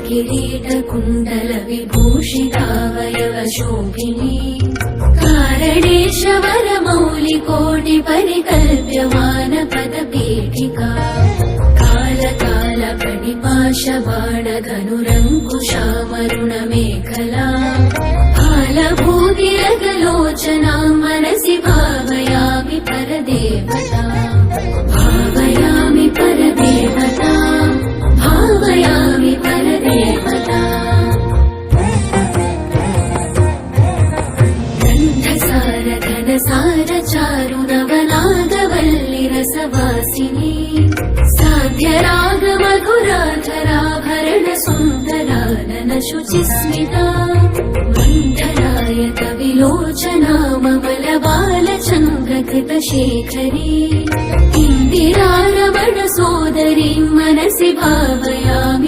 किरीटकुण्डल विभूषितावयव शोभिनी कारणेशवरमौलिकोटि परिकल्प्यमान पदपीठिका कालकालपणिपाशबाणधनुरङ्कुशामरुणमेखला फालभूतिरगलोचना मनसि भावयामि परदेवता भावयामि परदेवता भावयामि परदेवता गन्धसार घनसार चारु नवनागवल्लिरसवासिनी साध्यराग मधुराधराभरण सुन्दरानन शुचिस्मिता मण्डलायत विलोचना ममलबालचन्द्रकृतशेखरी इन्दिरा रमण सोदरी मनसि भावयामि